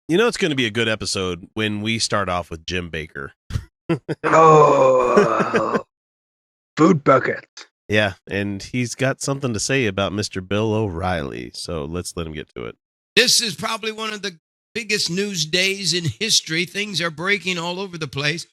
You know, it's going to be a good episode when we start off with Jim Bakker. Oh, food bucket. Yeah, and he's got something to say about Mr. Bill O'Reilly, so let's let him get to it. This is probably one of the biggest news days in history. Things are breaking all over the place.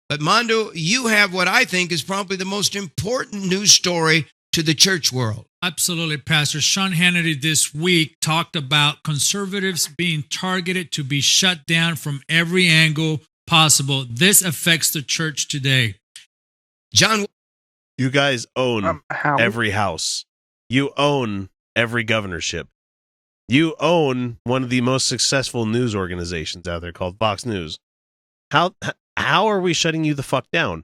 But Mondo, you have what I think is probably the most important news story to the church world. Absolutely, Pastor. Sean Hannity this week talked about conservatives being targeted to be shut down from every angle possible. This affects the church today. John, you guys own every house. You own every governorship. You own one of the most successful news organizations out there called Fox News. How are we shutting you the fuck down?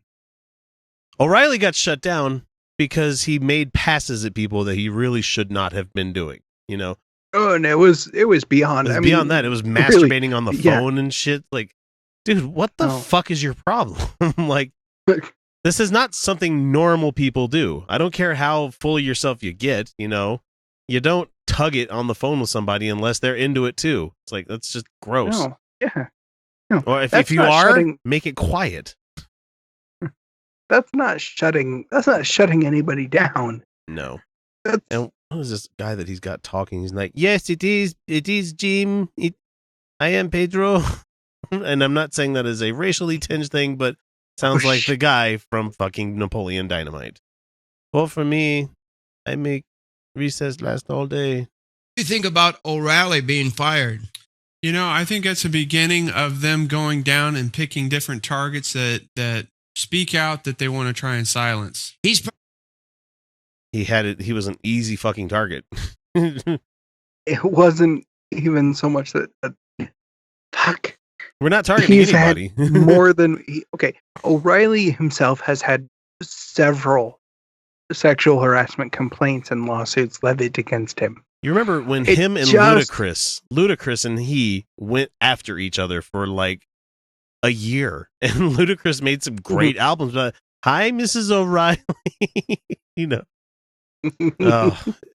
O'Reilly got shut down because he made passes at people that he really should not have been doing, you know? Oh, and it was beyond. It was beyond that. It was masturbating really, on the phone and shit. Like, dude, what the fuck is your problem? Like, this is not something normal people do. I don't care how full of yourself you get, you know? You don't tug it on the phone with somebody unless they're into it too. It's like, that's just gross. No, yeah. No, or if you are, make it quiet. That's not shutting anybody down. No. And what is this guy that he's got talking? He's like, yes, it is Jim. I am Pedro. And I'm not saying that as a racially tinged thing, but sounds like the guy from fucking Napoleon Dynamite. Well, for me, I make recess last all day. What do you think about O'Reilly being fired? You know, I think that's the beginning of them going down and picking different targets that speak out that they want to try and silence. He had it. He was an easy fucking target. It wasn't even so much that fuck. We're not targeting anybody. More than okay. O'Reilly himself has had several sexual harassment complaints and lawsuits levied against him. You remember when him and Ludacris and he went after each other for like a year, and Ludacris made some great albums. But hi, Mrs. O'Reilly, you know.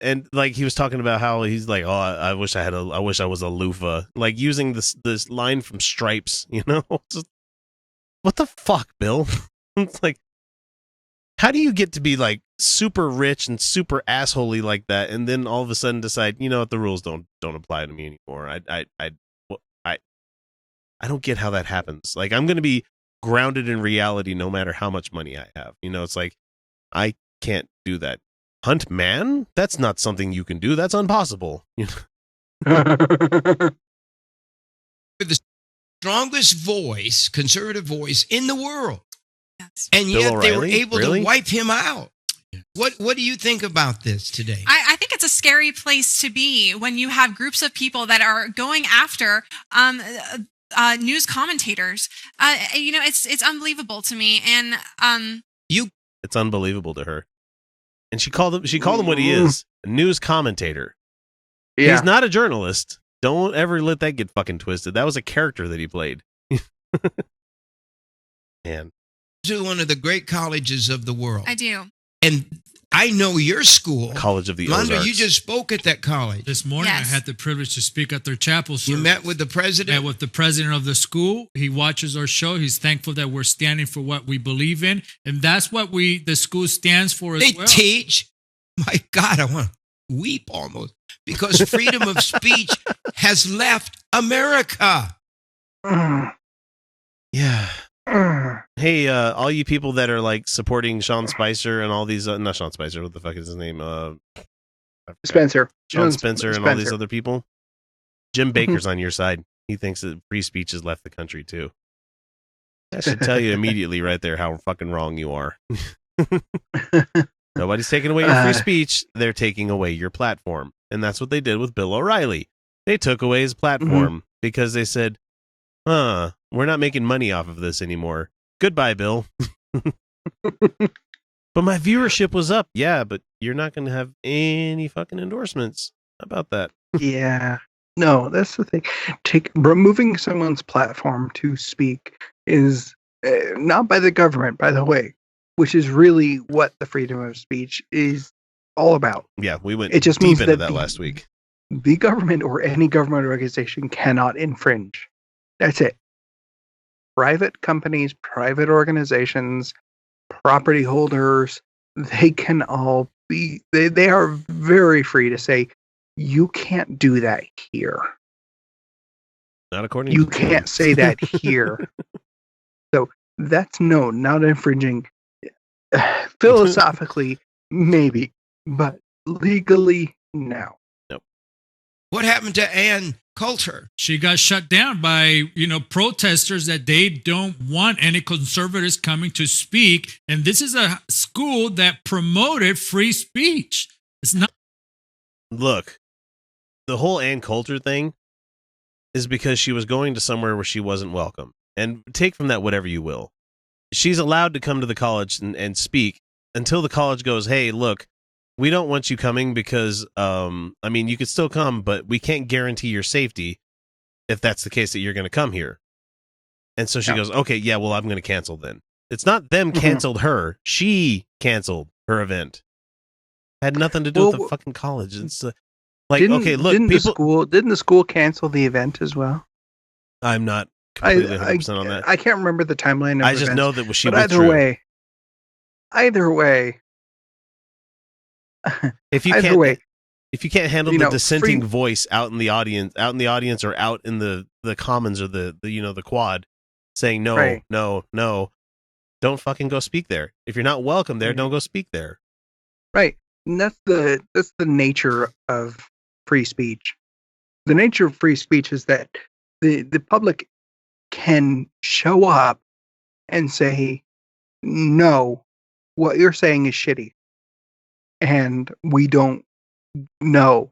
And like he was talking about how he's like, oh, I wish I was a loofah, like using this line from Stripes, you know. Just, what the fuck, Bill? It's like, how do you get to be like super rich and super assholey like that, and then all of a sudden decide, you know what, the rules don't apply to me anymore? I don't get how that happens. Like, I'm going to be grounded in reality no matter how much money I have. You know, it's like, I can't do that. Hunt man? That's not something you can do. That's impossible. You know? The strongest voice, conservative voice in the world. Yes. And Bill yet O'Reilly? they were able Really? to wipe him out. What do you think about this today? I think it's a scary place to be when you have groups of people that are going after news commentators. You know, it's unbelievable to me, and it's unbelievable to her. And she called him what he is, a news commentator. Yeah. He's not a journalist. Don't ever let that get fucking twisted. That was a character that he played. Man. To one of the great colleges of the world. I do. And I know your school. College of the Mondo, Ozarks. you just spoke at that college. This morning, Yes. I had the privilege to speak at their chapel service. You met with the president? Met with the president of the school. He watches our show. He's thankful that we're standing for what we believe in. And that's what the school stands for as well. They teach. My God, I want to weep almost. Because freedom of speech has left America. Yeah. Hey, all you people that are like supporting Sean Spicer and all these, not Sean Spicer, what the fuck is his name? Spencer. Sean Spencer and all these other people. Jim Bakker's on your side. He thinks that free speech has left the country too. That should tell you immediately right there how fucking wrong you are. Nobody's taking away your free speech. They're taking away your platform. And that's what they did with Bill O'Reilly. They took away his platform because they said, we're not making money off of this anymore. Goodbye, Bill. But my viewership was up. Yeah, but you're not going to have any fucking endorsements. How about that? Yeah. No, that's the thing. Removing someone's platform to speak is not by the government, by the way, which is really what the freedom of speech is all about. Yeah, we went it just deep means into that that last week. the government or any government organization cannot infringe. That's it. Private companies, private organizations, property holders, they can all be, they are very free to say, you can't do that here. Not according you to can't say that here. So that's no, not infringing. Philosophically, maybe, but legally, no. Nope. What happened to Ann Coulter? She got shut down by, protesters that they don't want any conservatives coming to speak. And this is a school that promoted free speech. It's not. Look, the whole Ann Coulter thing is because she was going to somewhere where she wasn't welcome. And take from that whatever you will. She's allowed to come to the college and speak until the college goes, hey, look, we don't want you coming because, you could still come, but we can't guarantee your safety if that's the case that you're going to come here. And so she goes, okay, yeah, well, I'm going to cancel then. It's not them canceled her. She canceled her event. Had nothing to do with the fucking college. It's okay, look, didn't the school cancel the event as well? I'm not completely 100% on that. I can't remember the timeline of I just events, know that she but withdrew. Either way, if you can't handle the dissenting voice out in the audience or out in the commons or the quad saying no, right. no, don't fucking go speak there. If you're not welcome there, don't go speak there. Right. And that's the nature of free speech. The nature of free speech is that the public can show up and say, no, what you're saying is shitty. And we don't know.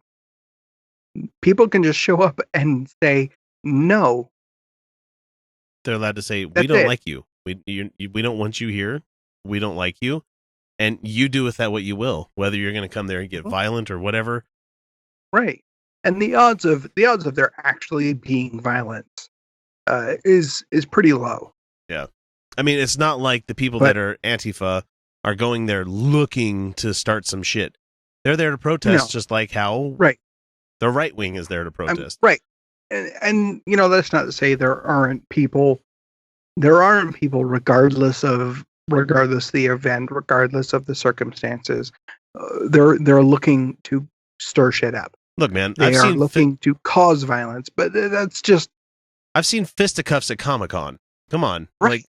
People can just show up and say, no. They're allowed to say, we don't like you. We don't want you here. We don't like you. And you do with that what you will, whether you're going to come there and get violent or whatever. Right. And the odds of there actually being violence is pretty low. Yeah. I mean, it's not like the people that are Antifa are going there looking to start some shit. They're there to protest, just like how the right wing is there to protest. Right. And that's not to say there aren't people regardless of the event, regardless of the circumstances. They're looking to stir shit up. Look, man, they are looking to cause violence, but that's just. I've seen fisticuffs at Comic-Con. Come on, right.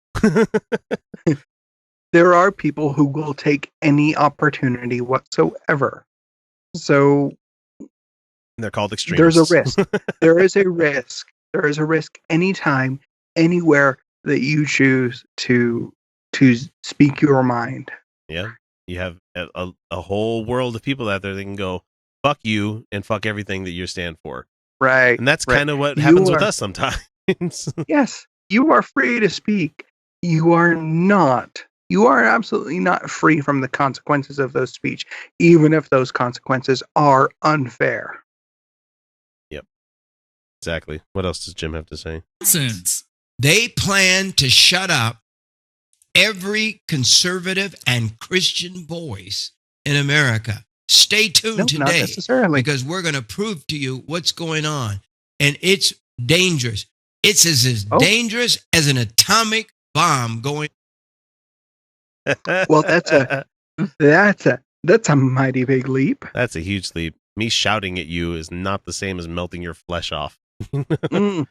There are people who will take any opportunity whatsoever. So they're called extremists. There's a risk. There is a risk. There is a risk anytime, anywhere that you choose to speak your mind. Yeah. You have a whole world of people out there that can go, fuck you and fuck everything that you stand for. Right. And that's kind of what happens with us sometimes. Yes. You are free to speak. You are absolutely not free from the consequences of those speech, even if those consequences are unfair. Yep. Exactly. What else does Jim have to say? Since they plan to shut up every conservative and Christian voice in America. Stay tuned today, not necessarily, because we're going to prove to you what's going on, and it's dangerous. It's as dangerous as an atomic bomb going. Well, that's a mighty big leap. That's a huge leap. Me shouting at you is not the same as melting your flesh off and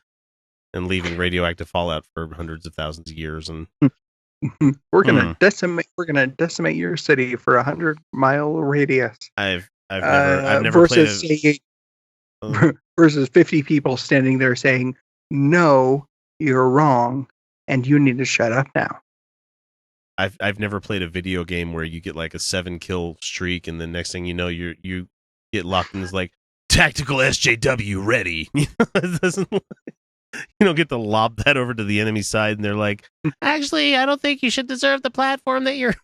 leaving radioactive fallout for hundreds of thousands of years. And we're gonna decimate your city for 100-mile radius. I've never played versus 50 people standing there saying, "No, you're wrong, and you need to shut up now." I've never played a video game where you get like a 7-kill streak, and the next thing you know, you get locked in this like tactical SJW ready. It doesn't. You don't get to lob that over to the enemy side, and they're like, "Actually, I don't think you should deserve the platform that you're."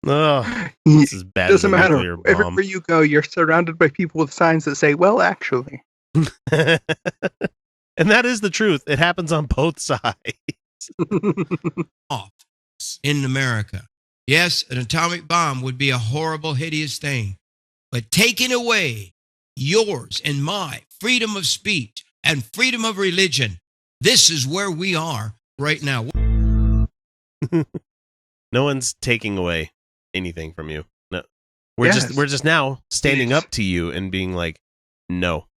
Oh, this is bad. Doesn't matter. Everywhere you go, you're surrounded by people with signs that say, "Well, actually." And that is the truth. It happens on both sides. Off in America. Yes, an atomic bomb would be a horrible, hideous thing. but taking away yours and my freedom of speech and freedom of religion. This is where we are right now. No one's taking away anything from you. No, we're just now standing up to you and being like, no.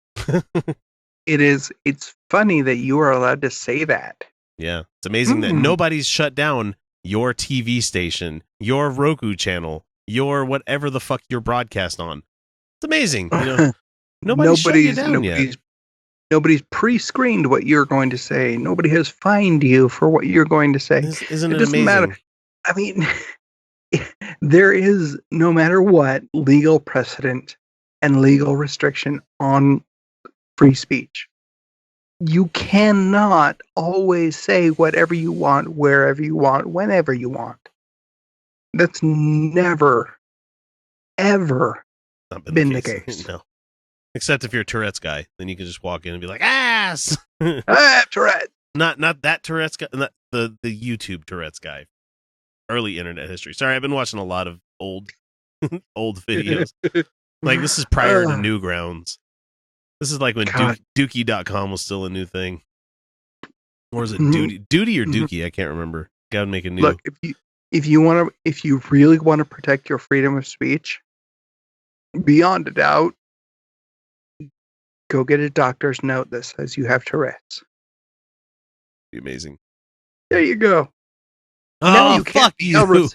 It's funny that you are allowed to say that. Yeah, it's amazing that nobody's shut down your TV station, your Roku channel, your whatever the fuck you're broadcast on. It's amazing. You know, nobody's shut you down yet. Nobody's pre-screened what you're going to say. Nobody has fined you for what you're going to say. Isn't it doesn't amazing? matter. I mean, there is, no matter what, legal precedent and legal restriction on free speech. You cannot always say whatever you want, wherever you want, whenever you want. That's never, ever been the case. No. Except if you're a Tourette's guy, then you can just walk in and be like, ass! Tourette's! Not that Tourette's guy, not the YouTube Tourette's guy. Early internet history. Sorry, I've been watching a lot of old videos. Like, this is prior to Newgrounds. This is like when Dookie.com was still a new thing. Or is it Duty or Dookie? I can't remember. Gotta make a new. Look, if you really want to protect your freedom of speech, beyond a doubt, go get a doctor's note that says you have Tourette's. Be amazing. There you go. Oh, fuck you.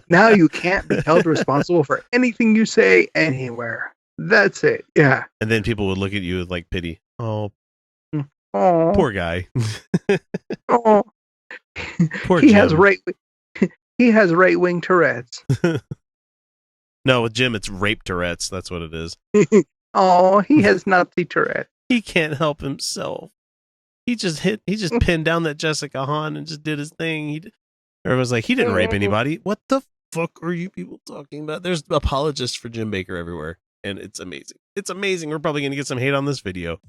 Now you can't be held responsible for anything you say anywhere. That's it. Yeah. And then people would look at you with like pity. Oh, poor guy. Oh, poor he Jim. He has right-wing Tourette's. No, with Jim, it's rape Tourette's. That's what it is. Oh, he has Nazi Tourette. He can't help himself. He just pinned down that Jessica Hahn and just did his thing. Everyone's like, he didn't rape anybody. What the fuck are you people talking about? There's apologists for Jim Bakker everywhere. And it's amazing. It's amazing. We're probably going to get some hate on this video.